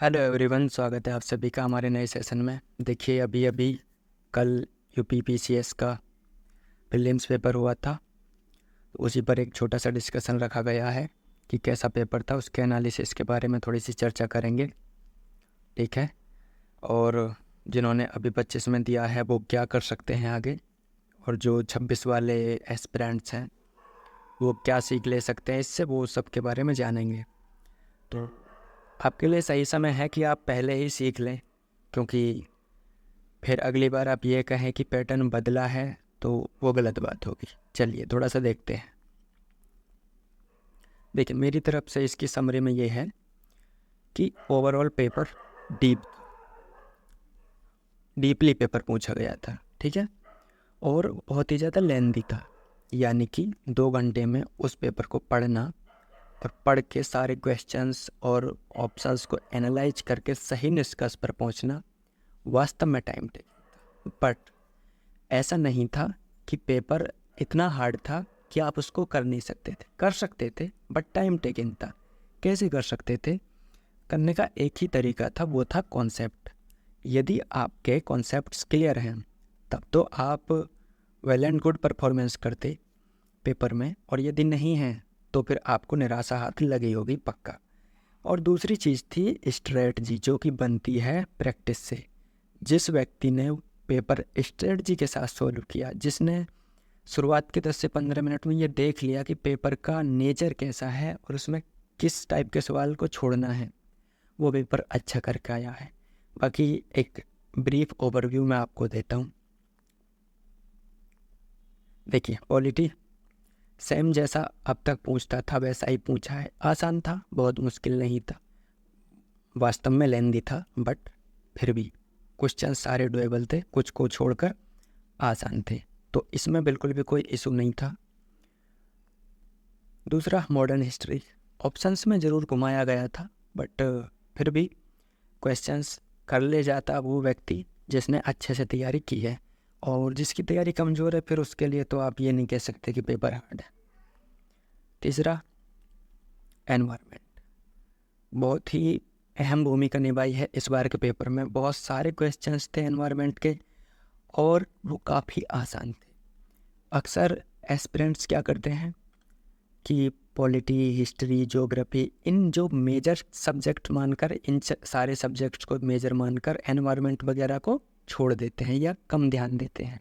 Hello everyone, स्वागत है आप सभी का हमारे नए सेशन में। देखिए, अभी अभी कल यूपीपीसीएस का प्रीलिम्स पेपर हुआ था। उसी पर एक छोटा सा डिस्कशन रखा गया है कि कैसा पेपर था, उसके एनालिसिस के बारे में थोड़ी सी चर्चा करेंगे। ठीक है। और जिन्होंने अभी 25 में दिया है वो क्या कर सकते हैं आगे, और जो 26 वाले एस्पिरेंट्स हैं वो क्या सीख ले सकते हैं इससे, वो सब के बारे में जानेंगे। तो आपके लिए सही समय है कि आप पहले ही सीख लें, क्योंकि फिर अगली बार आप ये कहें कि पैटर्न बदला है तो वो गलत बात होगी। चलिए थोड़ा सा देखते हैं। देखिए, मेरी तरफ से इसकी समरी में ये है कि ओवरऑल पेपर डीपली पेपर पूछा गया था। ठीक है। और बहुत ही ज़्यादा लेंदी था, यानी कि 2 घंटे में उस पेपर को पढ़ना और पढ़ के सारे क्वेश्चंस और ऑप्शंस को एनालाइज करके सही निष्कर्ष पर पहुंचना वास्तव में टाइम टेकिंग। बट ऐसा नहीं था कि पेपर इतना हार्ड था कि आप उसको कर नहीं सकते थे। कर सकते थे, बट टाइम टेकिंग था। कैसे कर सकते थे? करने का एक ही तरीका था, वो था कॉन्सेप्ट। यदि आपके कॉन्सेप्ट्स क्लियर हैं तब तो आप वेल एंड गुड परफॉर्मेंस करते पेपर में, और यदि नहीं हैं तो फिर आपको निराशा हाथ लगी होगी पक्का। और दूसरी चीज़ थी स्ट्रेटजी, जो कि बनती है प्रैक्टिस से। जिस व्यक्ति ने पेपर स्ट्रेटजी के साथ सोल्व किया, जिसने शुरुआत के 10 से 15 मिनट में ये देख लिया कि पेपर का नेचर कैसा है और उसमें किस टाइप के सवाल को छोड़ना है, वो पेपर अच्छा करके आया है। बाकी एक ब्रीफ ओवरव्यू मैं आपको देता हूँ। देखिए, पॉलिटी सेम जैसा अब तक पूछता था वैसा ही पूछा है। आसान था, बहुत मुश्किल नहीं था, वास्तव में लेंदी था, बट फिर भी क्वेश्चन सारे डुएबल थे, कुछ को छोड़कर आसान थे, तो इसमें बिल्कुल भी कोई इशू नहीं था। दूसरा, मॉडर्न हिस्ट्री ऑप्शंस में ज़रूर घुमाया गया था, बट फिर भी क्वेश्चंस कर ले जाता वो व्यक्ति जिसने अच्छे से तैयारी की है। और जिसकी तैयारी कमज़ोर है फिर उसके लिए तो आप ये नहीं कह सकते कि पेपर हार्ड है। तीसरा, एनवायरनमेंट बहुत ही अहम भूमिका निभाई है इस बार के पेपर में। बहुत सारे क्वेश्चंस थे एनवायरनमेंट के और वो काफ़ी आसान थे। अक्सर एस्पिरेंट्स क्या करते हैं कि पॉलिटी, हिस्ट्री, ज्योग्राफी, इन जो मेजर सब्जेक्ट मानकर, इन सारे सब्जेक्ट्स को मेजर मानकर एनवायरनमेंट वगैरह को छोड़ देते हैं या कम ध्यान देते हैं।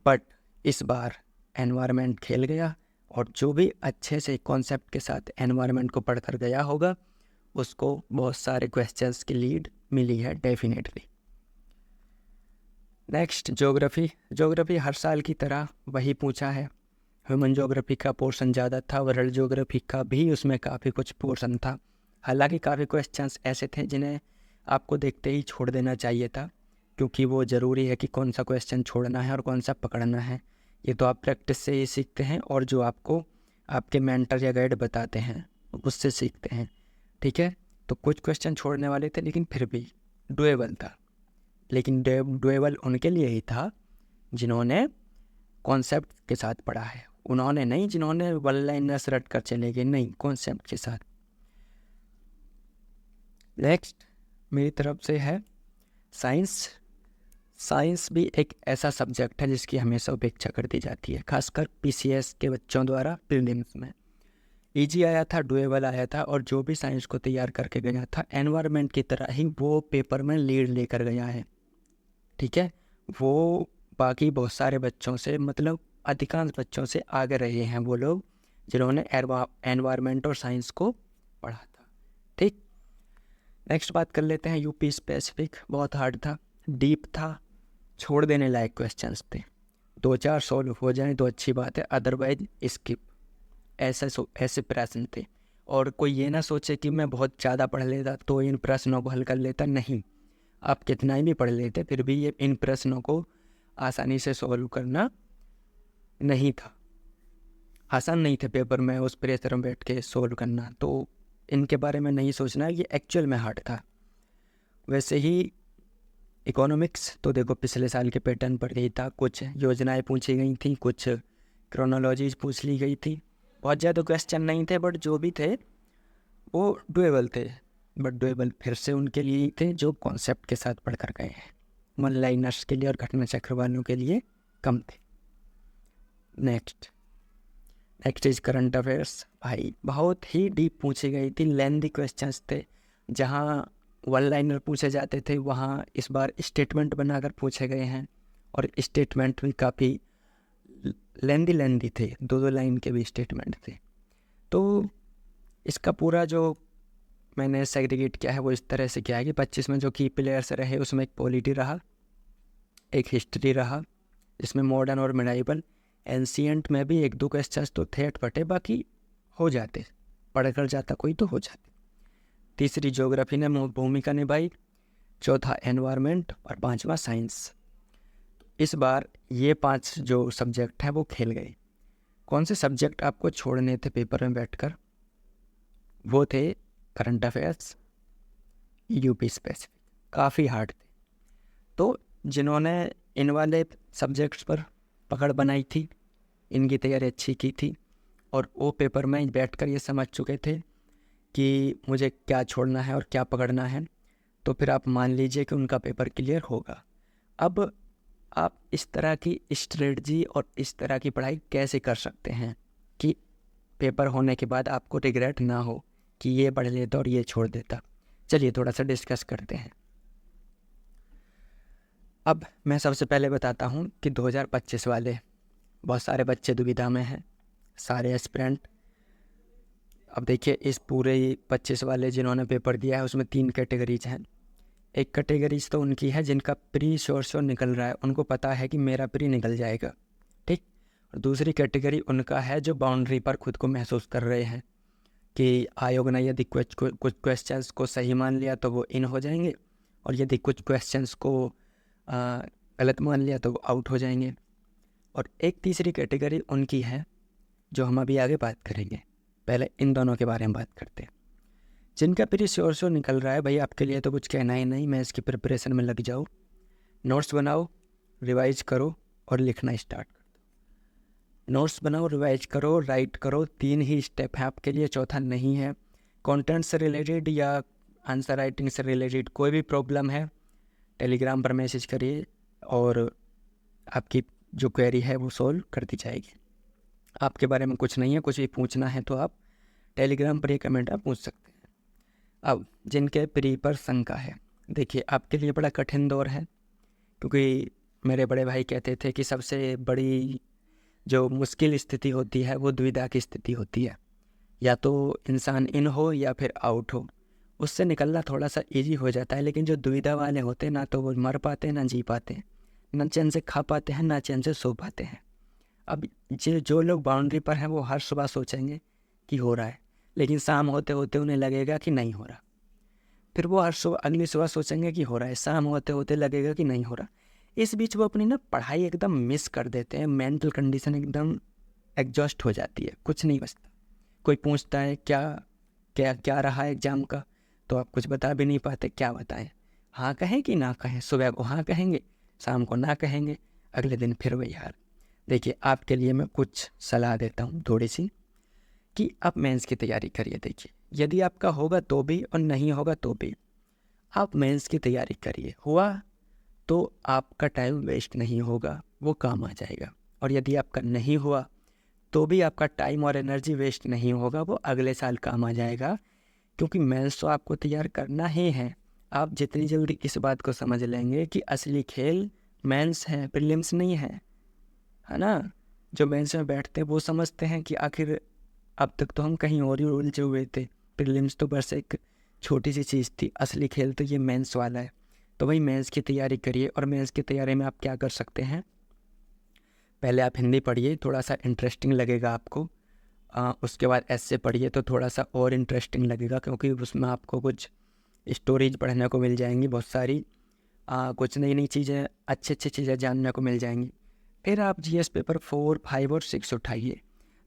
बट इस बार एनवायरनमेंट खेल गया, और जो भी अच्छे से कॉन्सेप्ट के साथ एनवायरनमेंट को पढ़कर गया होगा उसको बहुत सारे क्वेश्चंस की लीड मिली है डेफिनेटली। नेक्स्ट, ज्योग्राफी हर साल की तरह वही पूछा है। ह्यूमन ज्योग्राफी का पोर्शन ज़्यादा था, वर्ल्ड ज्योग्राफी का भी उसमें काफ़ी कुछ पोर्शन था। हालांकि काफ़ी क्वेश्चंस ऐसे थे जिन्हें आपको देखते ही छोड़ देना चाहिए था, क्योंकि वो ज़रूरी है कि कौन सा क्वेश्चन छोड़ना है और कौन सा पकड़ना है। ये तो आप प्रैक्टिस से ही सीखते हैं, और जो आपको आपके मेंटर या गाइड बताते हैं उससे सीखते हैं। ठीक है। तो कुछ क्वेश्चन छोड़ने वाले थे, लेकिन फिर भी डुएबल था। लेकिन डुएबल उनके लिए ही था जिन्होंने कॉन्सेप्ट के साथ पढ़ा है। उन्होंने नहीं जिन्होंने वन लाइनर्स रट कर चले गए, नहीं, कॉन्सेप्ट के साथ। नेक्स्ट मेरी तरफ से है साइंस। साइंस भी एक ऐसा सब्जेक्ट है जिसकी हमेशा उपेक्षा कर दी जाती है, खासकर पीसीएस के बच्चों द्वारा। प्रीलिम्स में इजी आया था, डुएबल आया था, और जो भी साइंस को तैयार करके गया था एनवायरनमेंट की तरह ही वो पेपर में लीड लेकर गया है। ठीक है। वो बाकी बहुत सारे बच्चों से, मतलब अधिकांश बच्चों से आगे रहे हैं वो लोग जिन्होंने एनवायरनमेंट और साइंस को पढ़ा था। ठीक। नेक्स्ट बात कर लेते हैं यूपी स्पेसिफिक। बहुत हार्ड था, डीप था, छोड़ देने लायक क्वेश्चंस थे। 2-4 सॉल्व हो जाए तो अच्छी बात है, अदरवाइज स्किप। ऐसे प्रश्न थे। और कोई ये ना सोचे कि मैं बहुत ज़्यादा पढ़ लेता तो इन प्रश्नों को हल कर लेता, नहीं। आप कितना ही भी पढ़ लेते फिर भी ये इन प्रश्नों को आसानी से सॉल्व करना नहीं था। आसान नहीं थे पेपर में उस प्रेशर में बैठ के सॉल्व करना, तो इनके बारे में नहीं सोचना, ये एक्चुअल में हार्ड था। वैसे ही इकोनॉमिक्स तो देखो पिछले साल के पैटर्न पर ही था। कुछ योजनाएं पूछी गई थी, कुछ क्रोनोलॉजीज पूछ ली गई थी। बहुत ज़्यादा क्वेश्चन नहीं थे, बट जो भी थे वो डुएबल थे। बट डुएबल फिर से उनके लिए थे जो कॉन्सेप्ट के साथ पढ़ कर गए हैं। वन लाइनर्स के लिए और घटना चक्र वालों के लिए कम थे। Next is current affairs. भाई बहुत ही डीप पूछी गई थी, लेंथी क्वेश्चंस थे। जहाँ वन लाइनर पूछे जाते थे वहाँ इस बार स्टेटमेंट बनाकर पूछे गए हैं, और स्टेटमेंट भी काफ़ी लेंदी थे, 2 लाइन के भी स्टेटमेंट थे। तो इसका पूरा जो मैंने सेग्रीगेट किया है वो इस तरह से किया है कि 25 में जो की प्लेयर्स रहे उसमें एक पॉलिटी रहा, एक हिस्ट्री रहा, जिसमें मॉडर्न और मिडाइवल, एंशियंट में भी 1-2 क्वेश्चंस तो थे अटपटे, बाकी हो जाते, पढ़ कर जाता कोई तो हो जाते। तीसरी ज्योग्राफी ने भूमिका निभाई, चौथा एनवायरनमेंट और 5वां साइंस। इस बार ये 5 जो सब्जेक्ट हैं वो खेल गए। कौन से सब्जेक्ट आपको छोड़ने थे पेपर में बैठकर? वो थे करंट अफेयर्स, यूपी स्पेसिफिक, काफ़ी हार्ड थे। तो जिन्होंने इन वाले सब्जेक्ट्स पर पकड़ बनाई थी, इनकी तैयारी अच्छी की थी और वो पेपर में बैठकर ये समझ चुके थे कि मुझे क्या छोड़ना है और क्या पकड़ना है, तो फिर आप मान लीजिए कि उनका पेपर क्लियर होगा। अब आप इस तरह की स्ट्रेटजी और इस तरह की पढ़ाई कैसे कर सकते हैं कि पेपर होने के बाद आपको रिग्रेट ना हो कि ये पढ़ लेता और ये छोड़ देता? चलिए थोड़ा सा डिस्कस करते हैं। अब मैं सबसे पहले बताता हूँ कि 2025 वाले बहुत सारे बच्चे दुविधा में हैं, सारे एस्पिरेंट। अब देखिए इस पूरे 25 वाले जिन्होंने पेपर दिया है उसमें 3 कैटेगरीज हैं। एक कैटेगरीज तो उनकी है जिनका प्री श्योर निकल रहा है, उनको पता है कि मेरा प्री निकल जाएगा, ठीक। और दूसरी कैटेगरी उनका है जो बाउंड्री पर खुद को महसूस कर रहे हैं कि आयोग ने यदि कुछ क्वेश्चंस को सही मान लिया तो वो इन हो जाएंगे, और यदि कुछ क्वेश्चंस को गलत मान लिया तो वो आउट हो जाएंगे। और एक तीसरी कैटेगरी उनकी है जो हम अभी आगे बात करेंगे। पहले इन दोनों के बारे में बात करते हैं। जिनका प्री श्योर निकल रहा है, भाई आपके लिए तो कुछ कहना ही नहीं, मैं इसकी प्रिपरेशन में लग जाओ, नोट्स बनाओ, रिवाइज करो और लिखना स्टार्ट कर दो। नोट्स बनाओ, रिवाइज करो, राइट करो, 3 ही स्टेप है आपके लिए, चौथा नहीं है। कंटेंट से रिलेटेड या आंसर राइटिंग से रिलेटेड कोई भी प्रॉब्लम है टेलीग्राम पर मैसेज करिए और आपकी जो क्वेरी है वो सॉल्व कर दी जाएगी। आपके बारे में कुछ नहीं है, कुछ भी पूछना है तो आप टेलीग्राम पर ये कमेंट आप पूछ सकते हैं। अब जिनके प्री पर शंका है, देखिए आपके लिए बड़ा कठिन दौर है, क्योंकि मेरे बड़े भाई कहते थे कि सबसे बड़ी जो मुश्किल स्थिति होती है वो दुविधा की स्थिति होती है, या तो इंसान इन हो या फिर आउट हो, उससे निकलना थोड़ा सा इजी हो जाता है। लेकिन जो दुविधा वाले होते हैं ना तो वो मर पाते हैं ना जी पाते हैं, ना चैन से खा पाते हैं ना चैन से सो पाते हैं। अब जो लोग बाउंड्री पर हैं वो हर सुबह सोचेंगे कि हो रहा है, लेकिन शाम होते होते उन्हें लगेगा कि नहीं हो रहा, फिर वो हर सुबह अगली सुबह सोचेंगे कि हो रहा है, शाम होते होते लगेगा कि नहीं हो रहा। इस बीच वो अपनी ना पढ़ाई एकदम मिस कर देते हैं, मेंटल कंडीशन एकदम एग्जॉस्ट हो जाती है, कुछ नहीं बचता। कोई पूछता है क्या क्या क्या रहा एग्ज़ाम का, तो आप कुछ बता भी नहीं पाते, क्या बताएं, हाँ कहें कि ना कहें, सुबह को हाँ कहेंगे, शाम को ना कहेंगे, अगले दिन फिर वही हाल। देखिए आपके लिए मैं कुछ सलाह देता हूँ थोड़ी सी, कि आप मेंस की तैयारी करिए। देखिए यदि आपका होगा तो भी और नहीं होगा तो भी आप मेंस की तैयारी करिए, हुआ तो आपका टाइम वेस्ट नहीं होगा, वो काम आ जाएगा। और यदि आपका नहीं हुआ तो भी आपका टाइम और एनर्जी वेस्ट नहीं होगा, वो अगले साल काम आ जाएगा, क्योंकि मेंस तो आपको तैयार करना ही है। आप जितनी जल्दी इस बात को समझ लेंगे कि असली खेल मेंस है, प्रीलिम्स नहीं है ना। जो मेंस में बैठते हैं वो समझते हैं कि आखिर अब तक तो हम कहीं और ही उलझे हुए थे, प्रीलिम्स तो बस एक छोटी सी चीज़ थी, असली खेल तो ये मेंस वाला है। तो वही मेंस की तैयारी करिए। और मेंस की तैयारी में आप क्या कर सकते हैं, पहले आप हिंदी पढ़िए, थोड़ा सा इंटरेस्टिंग लगेगा आपको। उसके बाद ऐसे पढ़िए तो थोड़ा सा और इंटरेस्टिंग लगेगा, क्योंकि उसमें आपको कुछ स्टोरीज पढ़ने को मिल जाएंगी बहुत सारी, कुछ नई नई चीज़ें, अच्छी अच्छी चीज़ें जानने को मिल जाएंगी। फिर आप जीएस पेपर 4, 5 और 6 उठाइए।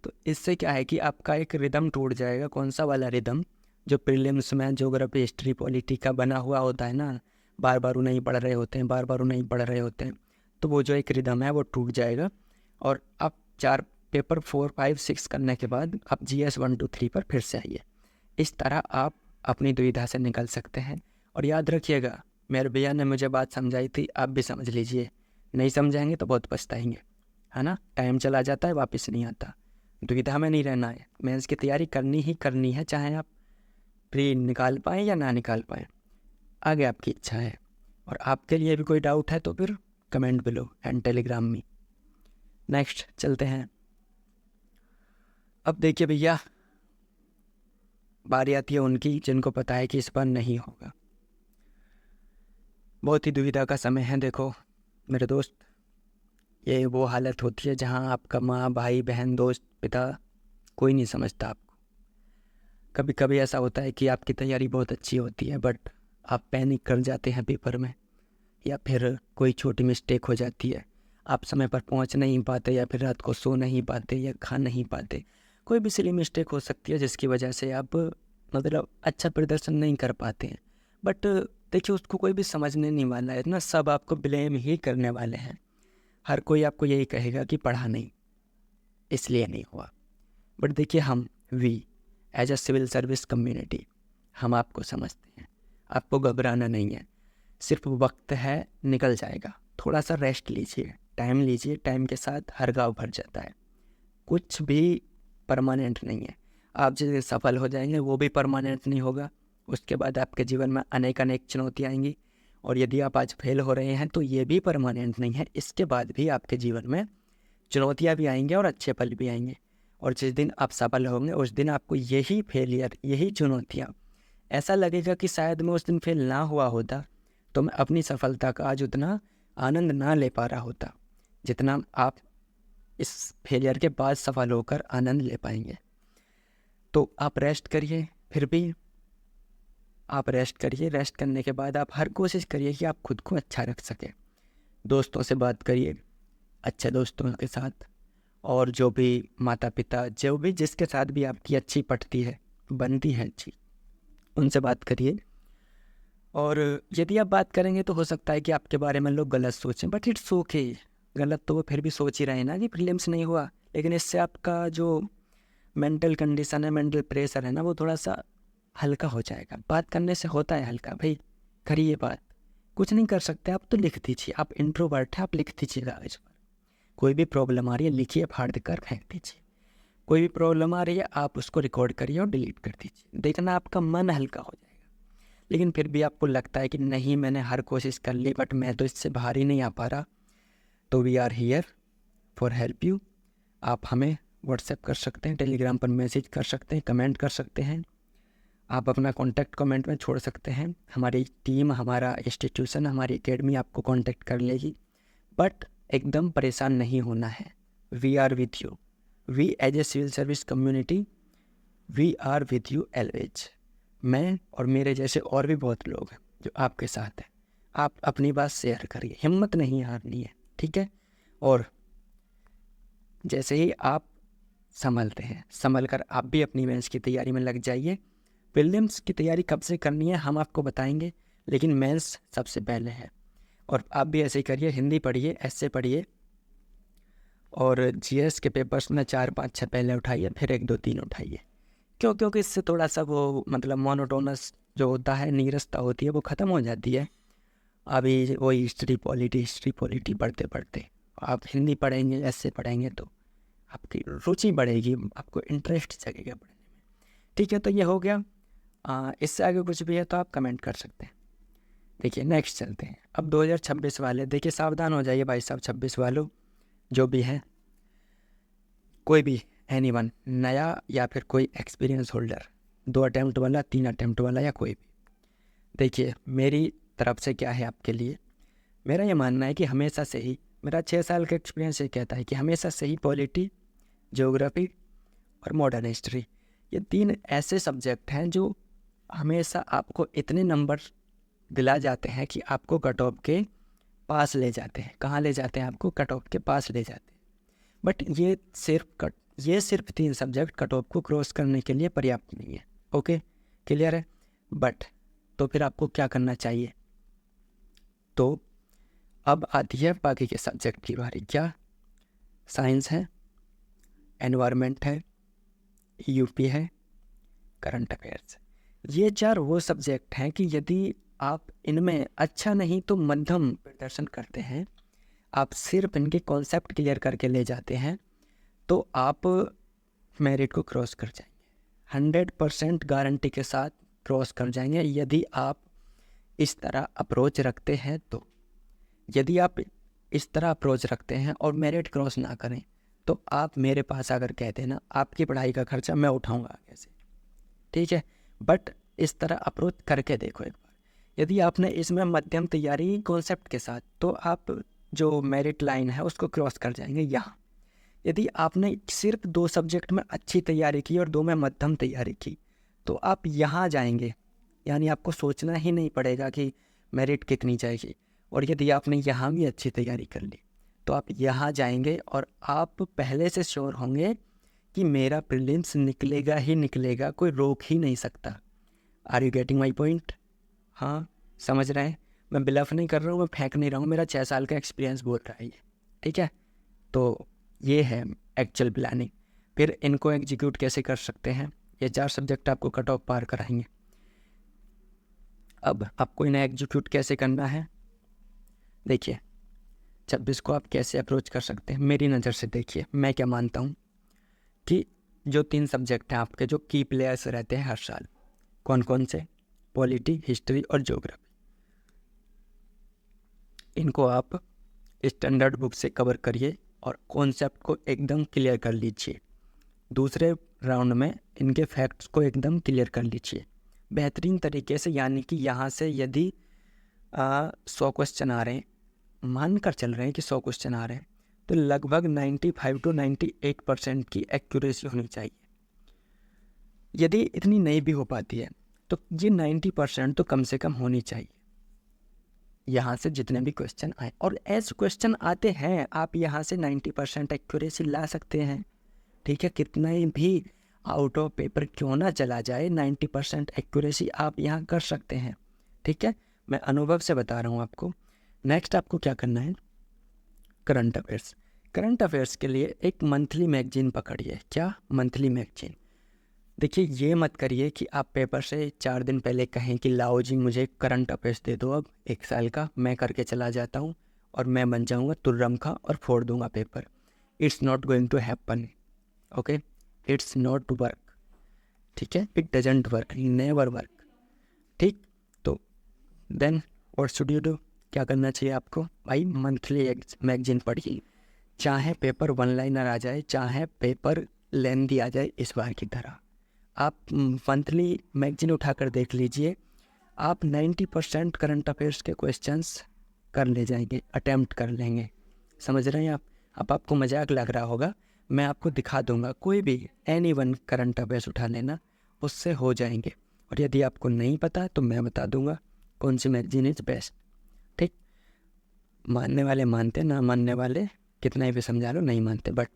तो इससे क्या है कि आपका एक रिदम टूट जाएगा। कौन सा वाला रिदम? जो प्रीलिम्स में ज्योग्राफी, हिस्ट्री, पॉलिटी का बना हुआ होता है ना, बार बार नहीं पढ़ रहे होते हैं, बार बार नहीं पढ़ रहे होते हैं, तो वो जो एक रिदम है वो टूट जाएगा। और आप 4 पेपर 4, 5, 6 करने के बाद आप जीएस 1, 2, 3 पर फिर से आइए। इस तरह आप अपनी दुविधा से निकल सकते हैं। और याद रखिएगा, मेरे भैया ने मुझे बात समझाई थी, आप भी समझ लीजिए। नहीं समझाएंगे तो बहुत पछताएंगे, है ना। टाइम चला जाता है, वापस नहीं आता। दुविधा में नहीं रहना है, मेंस की तैयारी करनी ही करनी है, चाहे आप प्री निकाल पाएँ या ना निकाल पाएँ, आगे आपकी इच्छा है। और आपके लिए भी कोई डाउट है तो फिर कमेंट बिलो एंड टेलीग्राम में। नेक्स्ट चलते हैं। अब देखिए भैया, बारी आती है उनकी जिनको पता है कि इस बार नहीं होगा। बहुत ही दुविधा का समय है। देखो मेरे दोस्त, ये वो हालत होती है जहाँ आपका माँ, भाई, बहन, दोस्त, पिता कोई नहीं समझता आपको। कभी कभी ऐसा होता है कि आपकी तैयारी बहुत अच्छी होती है बट आप पैनिक कर जाते हैं पेपर में, या फिर कोई छोटी मिस्टेक हो जाती है, आप समय पर पहुंच नहीं पाते, या फिर रात को सो नहीं पाते या खा नहीं पाते। कोई भी सिली मिस्टेक हो सकती है जिसकी वजह से आप मतलब अच्छा प्रदर्शन नहीं कर पाते हैं। बट देखिए, उसको कोई भी समझने नहीं वाला है ना, सब आपको ब्लेम ही करने वाले हैं। हर कोई आपको यही कहेगा कि पढ़ा नहीं इसलिए नहीं हुआ। बट देखिए, हम as a civil service community हम आपको समझते हैं। आपको घबराना नहीं है, सिर्फ वक्त है, निकल जाएगा। थोड़ा सा रेस्ट लीजिए, टाइम लीजिए, टाइम के साथ हर गाँव भर जाता है। कुछ भी परमानेंट नहीं है। आप जैसे सफल हो जाएंगे वो भी परमानेंट नहीं होगा। उसके बाद आपके जीवन में अनेक चुनौतियाँ आएंगी, और यदि आप आज फेल हो रहे हैं तो ये भी परमानेंट नहीं है। इसके बाद भी आपके जीवन में चुनौतियाँ भी आएंगी और अच्छे पल भी आएंगे। और जिस दिन आप सफल होंगे उस दिन आपको यही फेलियर, यही चुनौतियाँ, ऐसा लगेगा कि शायद मैं उस दिन फेल ना हुआ होता तो मैं अपनी सफलता का आज उतना आनंद ना ले पा रहा होता जितना आप इस फेलियर के बाद सफल होकर आनंद ले पाएंगे। तो आप रेस्ट करिए, फिर भी आप रेस्ट करिए। रेस्ट करने के बाद आप हर कोशिश करिए कि आप खुद को अच्छा रख सकें। दोस्तों से बात करिए, अच्छे दोस्तों के साथ, और जो भी माता पिता, जो भी जिसके साथ भी आपकी अच्छी पटती है, बनती है अच्छी, उनसे बात करिए। और यदि आप बात करेंगे तो हो सकता है कि आपके बारे में लोग गलत सोचें, बट इट्स ओके। गलत तो वो फिर भी सोच ही रहे हैं ना कि प्रीलिम्स नहीं हुआ, लेकिन इससे आपका जो मेंटल कंडीशन है, मेंटल प्रेशर है ना, वो थोड़ा सा हल्का हो जाएगा। बात करने से होता है हल्का, भाई करिए बात। कुछ नहीं कर सकते आप तो लिख दीजिए, आप इंट्रोवर्ट हैं, आप लिख दीजिए कागज पर। कोई भी प्रॉब्लम आ रही है लिखिए, फाड़ कर फेंक दीजिए। कोई भी प्रॉब्लम आ रही है आप उसको रिकॉर्ड करिए और डिलीट कर दीजिए, देखना आपका मन हल्का हो जाएगा। लेकिन फिर भी आपको लगता है कि नहीं, मैंने हर कोशिश कर ली बट मैं तो इससे बाहर ही नहीं आ पा रहा, तो we are here for help you. आप हमें व्हाट्सएप कर सकते हैं, टेलीग्राम पर मैसेज कर सकते हैं, कमेंट कर सकते हैं। आप अपना कॉन्टैक्ट कमेंट में छोड़ सकते हैं। हमारी टीम, हमारा इंस्टीट्यूशन, हमारी एकेडमी आपको कॉन्टैक्ट कर लेगी। बट एकदम परेशान नहीं होना है। We are with you. We as a civil service community, we are with you always. मैं और मेरे जैसे और भी बहुत लोग हैं जो आपके साथ हैं। आप अपनी बात शेयर करिए, हिम्मत नहीं हारनी है, ठीक है। और जैसे ही आप संभलते हैं, संभल कर आप भी अपनी मेंस की तैयारी में लग जाइए। प्रीलिम्स की तैयारी कब से करनी है हम आपको बताएंगे, लेकिन मेंस सबसे पहले है। और आप भी ऐसे ही करिए, हिंदी पढ़िए, ऐसे पढ़िए, और जीएस के पेपर्स में 4-5-6 पहले उठाइए, फिर 1-2-3 उठाइए। क्योंकि इससे थोड़ा सा वो मतलब मोनोटोनस जो होता है, नीरसता होती है, वो ख़त्म हो जाती है। अभी वही हिस्ट्री पॉलिटी पढ़ते पढ़ते आप हिंदी पढ़ेंगे, ऐसे पढ़ेंगे तो आपकी रुचि बढ़ेगी, आपको इंटरेस्ट जगेगा पढ़ने में, ठीक है। तो ये हो गया। इससे आगे कुछ भी है तो आप कमेंट कर सकते हैं। देखिए नेक्स्ट चलते हैं। अब 2026 वाले, देखिए सावधान हो जाइए भाई साहब, 26 वालों जो भी हैं, कोई भी एनीवन, नया या फिर कोई एक्सपीरियंस होल्डर, 2 अटैम्प्ट वाला, 3 अटैम्प्ट वाला, या कोई भी। देखिए मेरी तरफ से क्या है आपके लिए, मेरा ये मानना है कि हमेशा से ही, मेरा 6 साल का एक्सपीरियंस ये कहता है कि हमेशा से ही पॉलिटी, ज्योग्राफी और मॉडर्न हिस्ट्री, ये 3 ऐसे सब्जेक्ट हैं जो हमेशा आपको इतने नंबर दिला जाते हैं कि आपको कट ऑफ के पास ले जाते हैं। कहाँ ले जाते हैं? आपको कट ऑफ के पास ले जाते हैं। बट ये सिर्फ 3 सब्जेक्ट कट ऑफ को क्रॉस करने के लिए पर्याप्त नहीं है। ओके, क्लियर है। बट तो फिर आपको क्या करना चाहिए? तो अब आती है बाकी के सब्जेक्ट की बारी। क्या? साइंस है, एनवायरनमेंट है, यूपी है, करंट अफेयर्स। ये 4 वो सब्जेक्ट हैं कि यदि आप इनमें अच्छा नहीं तो मध्यम प्रदर्शन करते हैं, आप सिर्फ इनके कॉन्सेप्ट क्लियर करके ले जाते हैं, तो आप मेरिट को क्रॉस कर जाएंगे, 100% गारंटी के साथ क्रॉस कर जाएंगे यदि आप इस तरह अप्रोच रखते हैं। तो यदि आप इस तरह अप्रोच रखते हैं और मेरिट क्रॉस ना करें, तो आप मेरे पास अगर कहते हैं ना, आपकी पढ़ाई का खर्चा मैं उठाऊंगा आगे से, ठीक है। बट इस तरह अप्रोच करके देखो एक बार। यदि आपने इसमें मध्यम तैयारी कॉन्सेप्ट के साथ, तो आप जो मेरिट लाइन है उसको क्रॉस कर जाएंगे यहाँ। यदि आपने सिर्फ 2 सब्जेक्ट में अच्छी तैयारी की और 2 में मध्यम तैयारी की, तो आप यहाँ जाएंगे, यानी आपको सोचना ही नहीं पड़ेगा कि मेरिट कितनी जाएगी। और यदि आपने यहाँ भी अच्छी तैयारी कर ली, तो आप यहाँ जाएंगे और आप पहले से श्योर होंगे कि मेरा प्रीलिम्स निकलेगा ही निकलेगा, कोई रोक ही नहीं सकता। Are you getting my point? हाँ, समझ रहे हैं? मैं बिलफ नहीं कर रहा हूँ, मैं फेंक नहीं रहा हूँ, मेरा 6 साल का एक्सपीरियंस बोल रहा है ये, ठीक है। तो ये है एक्चुअल प्लानिंग। फिर इनको एग्जीक्यूट कैसे कर सकते हैं, ये 4 सब्जेक्ट आपको कट ऑफ पार कराएंगे। अब आपको इन्हें एग्जीक्यूट कैसे करना है, देखिए 26 को आप कैसे अप्रोच कर सकते हैं। मेरी नज़र से देखिए, मैं क्या मानता हूँ कि जो 3 सब्जेक्ट हैं आपके, जो की प्लेयर्स रहते हैं हर साल, कौन कौन से? पॉलिटी, हिस्ट्री और ज्योग्राफी। इनको आप स्टैंडर्ड बुक से कवर करिए और कॉन्सेप्ट को एकदम क्लियर कर लीजिए। दूसरे राउंड में इनके फैक्ट्स को एकदम क्लियर कर लीजिए बेहतरीन तरीके से। यानी कि यहाँ से यदि 100 क्वेश्चन आ रहे हैं, मान कर चल रहे हैं कि 100 क्वेश्चन आ रहे हैं, तो लगभग 95 to 98% की एक्यूरेसी होनी चाहिए। यदि इतनी नहीं भी हो पाती है, तो ये 90% तो कम से कम होनी चाहिए यहाँ से जितने भी क्वेश्चन आए। और ऐसे क्वेश्चन आते हैं, आप यहाँ से 90% एक्यूरेसी ला सकते हैं, ठीक है। कितना ही भी आउट ऑफ पेपर क्यों ना चला जाए, 90% एक्यूरेसी आप यहाँ कर सकते हैं, ठीक है। मैं अनुभव से बता रहा हूँ आपको। नेक्स्ट आपको क्या करना है, करंट अफेयर्स। करंट अफेयर्स के लिए एक मंथली मैगजीन पकड़िए। क्या? Monthly magazine. देखिए, ये मत करिए कि आप पेपर से 4 दिन पहले कहें कि लाओ जी मुझे करंट अफेयर्स दे दो, अब 1 साल का मैं करके चला जाता हूँ और मैं बन जाऊँगा तुर्रम खा और फोड़ दूँगा paper. It's not going to happen, okay, it's not work, ठीक है, it doesn't work, never work, ठीक। तो then what should you do, क्या करना चाहिए आपको? भाई मंथली मैगजीन पढ़िए, चाहे पेपर 1 लाइनर आ जाए, चाहे पेपर लेंथी आ जाए इस बार की तरह। आप मंथली मैगजीन उठाकर देख लीजिए, आप 90% करंट अफेयर्स के क्वेश्चंस कर ले जाएंगे, अटैम्प्ट कर लेंगे। समझ रहे हैं आप? अब आपको मजाक लग रहा होगा, मैं आपको दिखा दूंगा, कोई भी एनी वन करंट अफेयर्स उठा लेना, उससे हो जाएंगे। और यदि आपको नहीं पता तो मैं बता दूंगा कौन सी मैगजीन इज़ बेस्ट, ठीक। मानने वाले मानते, ना मानने वाले कितना भी समझा लो नहीं मानते। बट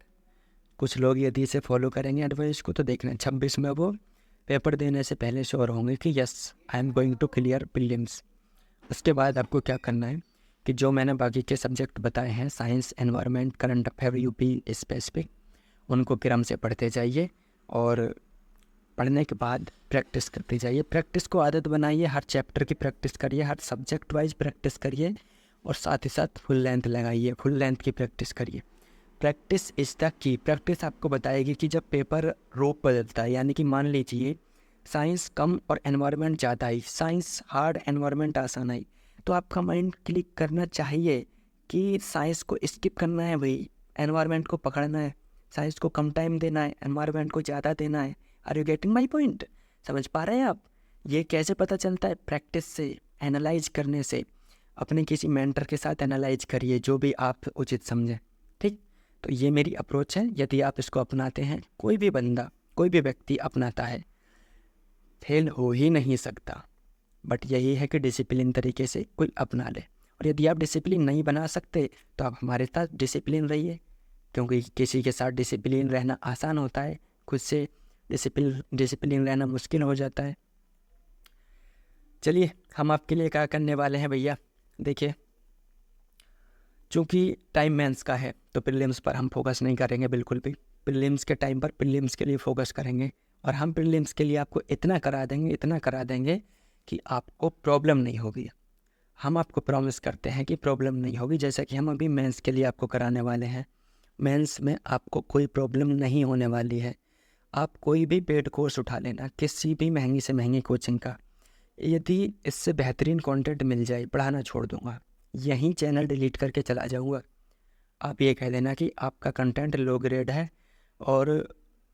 कुछ लोग यदि इसे फॉलो करेंगे एडवाइस को, तो देखना 26 में वो पेपर देने से पहले श्योर होंगे कि yes I am going to clear prelims. उसके बाद आपको क्या करना है कि जो मैंने बाकी के सब्जेक्ट बताए हैं, science, environment, current affair, UP specific, उनको क्रम से पढ़ते जाइए और पढ़ने के बाद प्रैक्टिस करते जाइए। प्रैक्टिस को आदत बनाइए, हर चैप्टर की प्रैक्टिस करिए, हर सब्जेक्ट वाइज प्रैक्टिस करिए और साथ ही साथ फुल लेंथ लगाइए, फुल लेंथ की प्रैक्टिस करिए। Practice is the key. Practice आपको बताएगी कि जब पेपर रोप बदलता है, यानी कि मान लीजिए साइंस कम और एनवायरनमेंट ज़्यादा आई, साइंस हार्ड एनवायरनमेंट आसान आई, तो आपका माइंड क्लिक करना चाहिए कि साइंस को स्किप करना है, भाई एनवायरनमेंट को पकड़ना है, साइंस को कम टाइम देना है, एनवायरनमेंट को ज़्यादा देना है। Are you getting my point? समझ पा रहे हैं आप? ये कैसे पता चलता है? प्रैक्टिस से, एनालाइज करने से। अपने किसी मेंटर के साथ एनालाइज करिए जो भी आप उचित समझें, ठीक। तो ये मेरी अप्रोच है, यदि आप इसको अपनाते हैं, कोई भी बंदा, कोई भी व्यक्ति अपनाता है, फेल हो ही नहीं सकता। बट यही है कि डिसिप्लिन तरीके से कोई अपना ले। और यदि आप डिसिप्लिन नहीं बना सकते, तो आप हमारे साथ डिसिप्लिन रहिए, क्योंकि किसी के साथ डिसिप्लिन रहना आसान होता है, खुद से डिसिप्लिन रहना मुश्किल हो जाता है। चलिए, हम आपके लिए क्या करने वाले हैं भैया, देखिए, चूँकि टाइम मेंस का है तो प्रीलिम्स पर हम फोकस नहीं करेंगे बिल्कुल भी। प्रीलिम्स के टाइम पर प्रीलिम्स के लिए फोकस करेंगे और हम प्रीलिम्स के लिए आपको इतना करा देंगे कि आपको प्रॉब्लम नहीं होगी। हम आपको प्रॉमिस करते हैं कि प्रॉब्लम नहीं होगी, जैसा कि हम अभी मेंस के लिए आपको कराने वाले हैं। मेंस में आपको कोई प्रॉब्लम नहीं होने वाली है। आप कोई भी पेड कोर्स उठा लेना, किसी भी महंगी से महंगी कोचिंग का, यदि इससे बेहतरीन कंटेंट मिल जाए, पढ़ाना छोड़ दूंगा, यहीं चैनल डिलीट करके चला जाऊंगा। आप ये कह देना कि आपका कंटेंट लो ग्रेड है और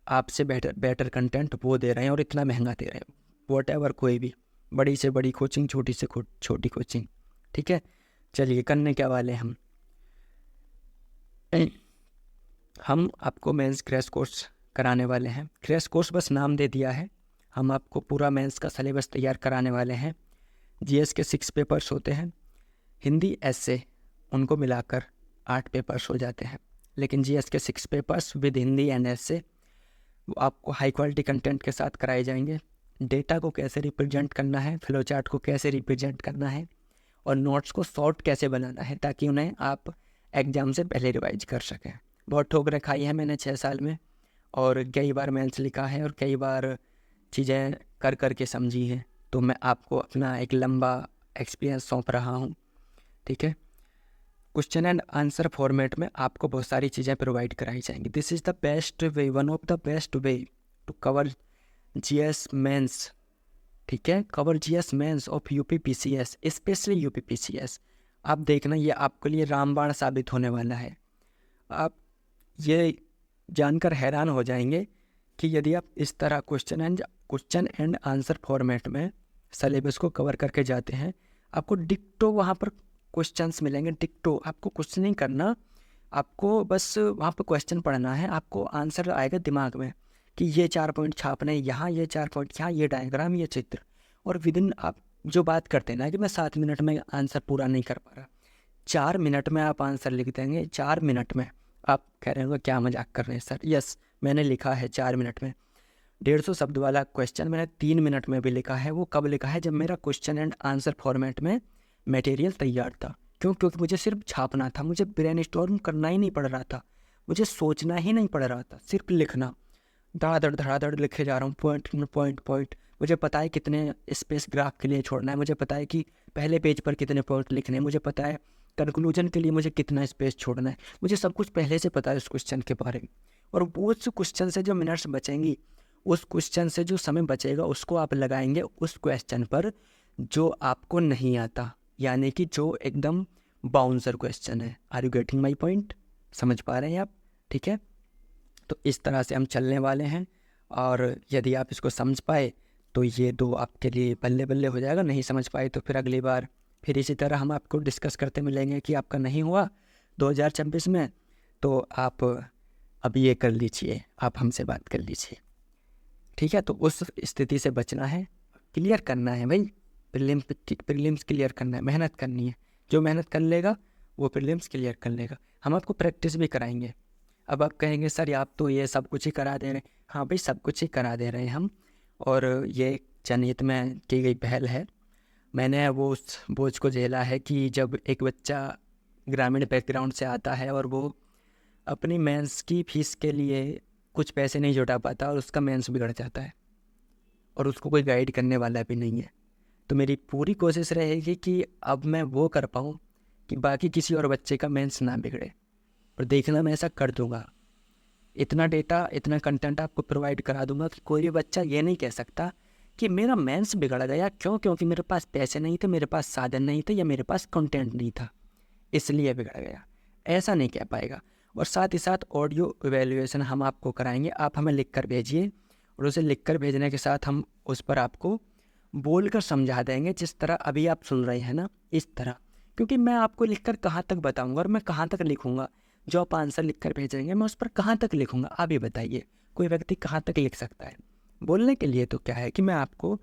आपसे बेटर कंटेंट वो दे रहे हैं और इतना महंगा दे रहे हैं। वॉट कोई भी, बड़ी से बड़ी कोचिंग, छोटी से छोटी कोचिंग, ठीक है। चलिए, करने क्या वाले हम आपको मेंस क्रैश कोर्स कराने वाले हैं। क्रैश कोर्स बस नाम दे दिया है, हम आपको पूरा मेंस का सिलेबस तैयार कराने वाले हैं। जीएस के 6 पेपर्स होते हैं, हिंदी ऐसे उनको मिलाकर 8 पेपर्स हो जाते हैं। लेकिन जीएस के 6 पेपर्स विद हिंदी एंड ऐसे वो आपको हाई क्वालिटी कंटेंट के साथ कराए जाएंगे। डेटा को कैसे रिप्रेजेंट करना है, फ्लो चार्ट को कैसे रिप्रेजेंट करना है, और नोट्स को शॉर्ट कैसे बनाना है ताकि उन्हें आप एग्ज़ाम से पहले रिवाइज कर सकें। बहुत ठोकरें खाई हैं मैंने 6 साल में, और कई बार मेंस लिखा है और कई बार चीज़ें कर कर के समझी हैं। तो मैं आपको अपना एक लंबा एक्सपीरियंस सौंप रहा हूँ, ठीक है। क्वेश्चन एंड आंसर फॉर्मेट में आपको बहुत सारी चीज़ें प्रोवाइड कराई जाएंगी। This is the best way, one of the best way to cover GS mains, ठीक है। Cover GS mains of UP PCS, specially UP PCS. आप देखना, ये आपके लिए रामबाण साबित होने वाला है। आप ये जानकर हैरान हो जाएंगे कि यदि आप इस तरह क्वेश्चन एंड आंसर फॉर्मेट में सिलेबस को कवर करके जाते हैं, आपको डिक्टो वहाँ पर क्वेश्चंस मिलेंगे। डिक्टो, आपको कुछ नहीं करना, आपको बस वहाँ पर क्वेश्चन पढ़ना है, आपको आंसर आएगा दिमाग में कि ये 4 पॉइंट छापने यहाँ, ये 4 पॉइंट यहाँ, ये डायग्राम, ये चित्र। और विदिन, आप जो बात करते हैं ना कि मैं 7 मिनट में आंसर पूरा नहीं कर पा रहा, 4 मिनट में आप आंसर लिख देंगे। 4 मिनट में आप कह रहे होंगे क्या मजाक कर रहे हैं सर। यस, मैंने लिखा है 4 मिनट में। 150 शब्द वाला क्वेश्चन मैंने 3 मिनट में भी लिखा है। वो कब लिखा है? जब मेरा क्वेश्चन एंड आंसर फॉर्मेट में मटेरियल तैयार था। क्यों? क्योंकि मुझे सिर्फ छापना था, मुझे ब्रेनस्टॉर्म करना ही नहीं पड़ रहा था, मुझे सोचना ही नहीं पड़ रहा था, सिर्फ लिखना। धड़ाधड़ लिखे जा रहा हूँ, पॉइंट। मुझे पता है कितने स्पेस ग्राफ के लिए छोड़ना है, मुझे पता है कि पहले पेज पर कितने पॉइंट लिखने हैं, मुझे पता है कंक्लूजन के लिए मुझे कितना स्पेस छोड़ना है, मुझे सब कुछ पहले से पता है उस क्वेश्चन के बारे में। और वो उस क्वेश्चन से जो मिनट्स बचेंगी, उस क्वेश्चन से जो समय बचेगा, उसको आप लगाएंगे उस क्वेश्चन पर जो आपको नहीं आता, यानी कि जो एकदम बाउंसर क्वेश्चन है। Are you getting my point? समझ पा रहे हैं आप? ठीक है, तो इस तरह से हम चलने वाले हैं। और यदि आप इसको समझ पाए तो ये 2 आपके लिए बल्ले बल्ले हो जाएगा। नहीं समझ पाए तो फिर अगली बार फिर इसी तरह हम आपको डिस्कस करते मिलेंगे कि आपका नहीं हुआ 2026 में, तो आप अब ये कर लीजिए, आप हमसे बात कर लीजिए, ठीक है। तो उस स्थिति से बचना है, क्लियर करना है भाई, प्रीलिम्स क्लियर करना है, मेहनत करनी है। जो मेहनत कर लेगा वो प्रीलिम्स क्लियर कर लेगा। हम आपको प्रैक्टिस भी कराएंगे। अब आप कहेंगे सर आप तो ये सब कुछ ही करा दे रहे हैं। हाँ भाई, सब कुछ ही करा दे रहे हैं हम, और ये जनहित में की गई पहल है। मैंने वो उस बोझ को झेला है कि जब एक बच्चा ग्रामीण बैकग्राउंड से आता है और वो अपनी मेंस की फ़ीस के लिए कुछ पैसे नहीं जुटा पाता और उसका मेंस बिगड़ जाता है और उसको कोई गाइड करने वाला भी नहीं है। तो मेरी पूरी कोशिश रहेगी कि अब मैं वो कर पाऊँ कि बाकी किसी और बच्चे का मेंस ना बिगड़े, और देखना मैं ऐसा कर दूँगा। इतना डेटा, इतना कंटेंट आपको प्रोवाइड करा दूंगा कि कोई भी बच्चा ये नहीं कह सकता कि मेरा मेंस बिगड़ गया। क्यों? क्योंकि मेरे पास पैसे नहीं थे, मेरे पास साधन नहीं थे, या मेरे पास कंटेंट नहीं था, इसलिए बिगड़ गया। ऐसा नहीं कह पाएगा। और साथ ही साथ ऑडियो इवैल्यूएशन हम आपको कराएंगे। आप हमें लिख कर भेजिए, और उसे लिख कर भेजने के साथ हम उस पर आपको बोल कर समझा देंगे, जिस तरह अभी आप सुन रहे हैं ना, इस तरह। क्योंकि मैं आपको लिख कर कहाँ तक बताऊँगा और मैं कहाँ तक लिखूँगा? जो आप आंसर लिख कर भेजेंगे मैं उस पर कहाँ तक लिखूँगा? आप ही बताइए, कोई व्यक्ति कहाँ तक लिख सकता है? बोलने के लिए तो क्या है कि मैं आपको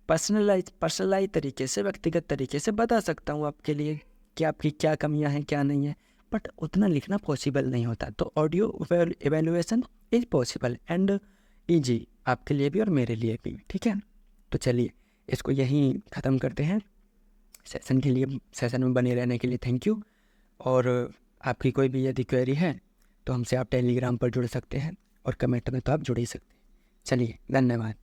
पर्सनलाइज तरीके से, व्यक्तिगत तरीके से बता सकता हूँ आपके लिए कि आपकी क्या कमियाँ हैं, क्या नहीं है, बट उतना लिखना पॉसिबल नहीं होता। तो audio evaluation is possible and easy, आपके लिए भी और मेरे लिए भी, ठीक है। तो चलिए इसको यहीं ख़त्म करते हैं। सेशन में बने रहने के लिए थैंक यू। और आपकी कोई भी यदि क्वेरी है तो हमसे आप टेलीग्राम पर जुड़ सकते हैं, और कमेंट में तो आप जुड़ ही सकते हैं। चलिए, धन्यवाद।